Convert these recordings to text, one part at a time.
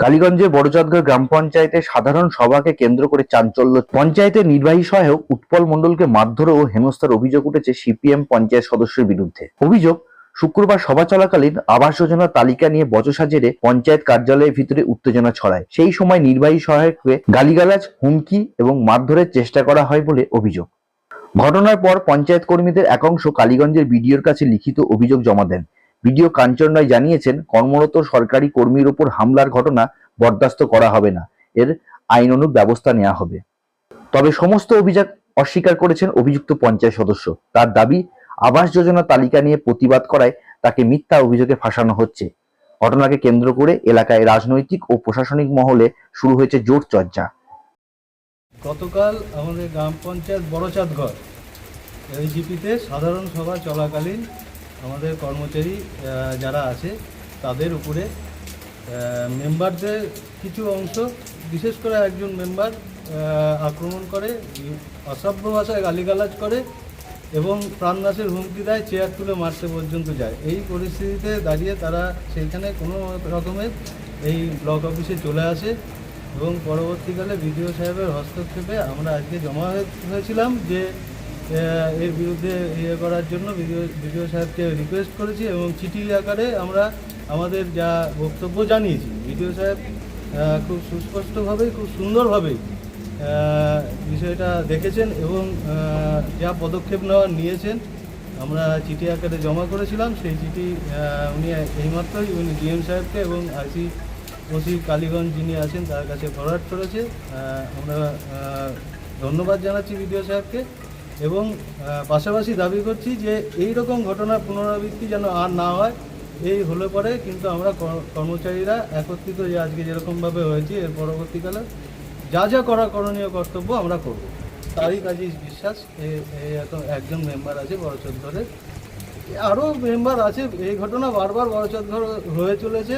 কালীগঞ্জের বড়চাঁদগড় গ্রাম পঞ্চায়েতের সাধারণ সভাকে কেন্দ্র করে চাঞ্চল্য। পঞ্চায়েতের নির্বাহী সহায়ক উৎপল মণ্ডলকে মারধর ও হেনস্থার অভিযোগ উঠেছে সিপিএম পঞ্চায়েত সদস্যের বিরুদ্ধে। অভিযোগ, শুক্রবার সভা চলাকালীন আবাস যোজনার তালিকা নিয়ে বচসা জেরে পঞ্চায়েত কার্যালয়ের ভিতরে উত্তেজনা ছড়ায়। সেই সময় নির্বাহী সহায়ককে গালিগালাজ, হুমকি এবং মারধরের চেষ্টা করা হয় বলে অভিযোগ। ঘটনার পর পঞ্চায়েত কর্মীদের একাংশ কালীগঞ্জের বিডিওর কাছে লিখিত অভিযোগ জমা দেন। বিডিও কাঞ্চন রায় জানিয়েছেন, কর্মরত সরকারি কর্মীর ওপর হামলার ঘটনা বরদাস্ত করা হবে না, এর আইনানুগ ব্যবস্থা নেওয়া হবে। তবে সমস্ত অভিযোগ অস্বীকার করেছেন অভিযুক্ত পঞ্চায়েত সদস্য। তার দাবি, আবাস যোজনা তালিকা নিয়ে প্রতিবাদ করায় তাকে মিথ্যা অভিযোগে ফাঁসানো হচ্ছে। ঘটনাকে কেন্দ্র করে এলাকায় রাজনৈতিক ও প্রশাসনিক মহলে শুরু হয়েছে জোর চর্চা। গতকাল আমাদের গ্রাম পঞ্চায়েত বড়চাঁদগড় এইজিপিতে সাধারণ সভা চলাকালীন আমাদের কর্মচারী যারা আছে তাদের উপরে মেম্বারদের কিছু অংশ, বিশেষ করে একজন মেম্বার আক্রমণ করে, অসভ্য ভাষায় গালিগালাজ করে এবং প্রাণনাশের হুমকি দেয়, চেয়ার তুলে মারতে পর্যন্ত যায়। এই পরিস্থিতিতে দাঁড়িয়ে তারা সেইখানে কোনো রকমের এই ব্লক অফিসে চলে আসে এবং পরবর্তীকালে বিডিও সাহেবের হস্তক্ষেপে আমরা আজকে জমা হয়েছিলাম যে এর বিরুদ্ধে করার জন্য বিডিও সাহেবকে রিকোয়েস্ট করেছি এবং চিঠি আকারে আমরা আমাদের যা বক্তব্য জানিয়েছি। বিডিও সাহেব খুব সুস্পষ্টভাবেই, খুব সুন্দরভাবেই বিষয়টা দেখেছেন এবং যা পদক্ষেপ নিয়েছেন আমরা চিঠি আকারে জমা করেছিলাম। সেই চিঠি উনি এইমাত্রই ডিএম সাহেবকে এবং ওসি কালীগঞ্জ যিনি আছেন তার কাছে ফরওয়ার্ড করেছে। আমরা ধন্যবাদ জানাচ্ছি বিডিও সাহেবকে এবং পাশাপাশি দাবি করছি যে এই রকম ঘটনার পুনরাবৃত্তি যেন আর না হয়। এই হলে পরে কিন্তু আমরা কর্মচারীরা একত্রিত যে আজকে যেরকমভাবে হয়েছে, এর পরবর্তীকালে যা যা করণীয় কর্তব্য আমরা করব। তারিক আজিজ বিশ্বাস একজন মেম্বার আছে বড়চাঁদগড়ের, আরও মেম্বার আছে। এই ঘটনা বারবার বড়চাঁদগড় হয়ে চলেছে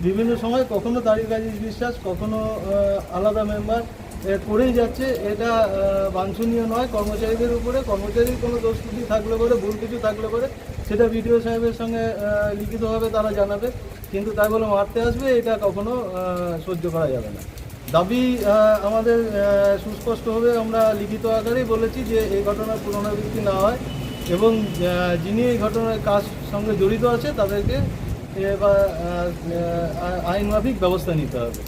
বিভিন্ন সময়, কখনো তারিক আজিজ বিশ্বাস, কখনো আলাদা মেম্বার করেই যাচ্ছে। এটা বাঞ্ছনীয় নয় কর্মচারীদের উপরে। কর্মচারীর কোনো দোষ ত্রুটি থাকলে পরে, ভুল কিছু থাকলে পরে সেটা বিডিও সাহেবের সঙ্গে লিখিতভাবে তারা জানাবে, কিন্তু তাই বলে মারতে আসবে, এটা কখনো সহ্য করা যাবে না। দাবি আমাদের সুস্পষ্টভাবে আমরা লিখিত আকারেই বলেছি যে এই ঘটনার পুনরাবৃত্তি না হয় এবং যিনি এই ঘটনার কাজ সঙ্গে জড়িত আছে তাদেরকে আইন মাফিক ব্যবস্থা নিতে হবে।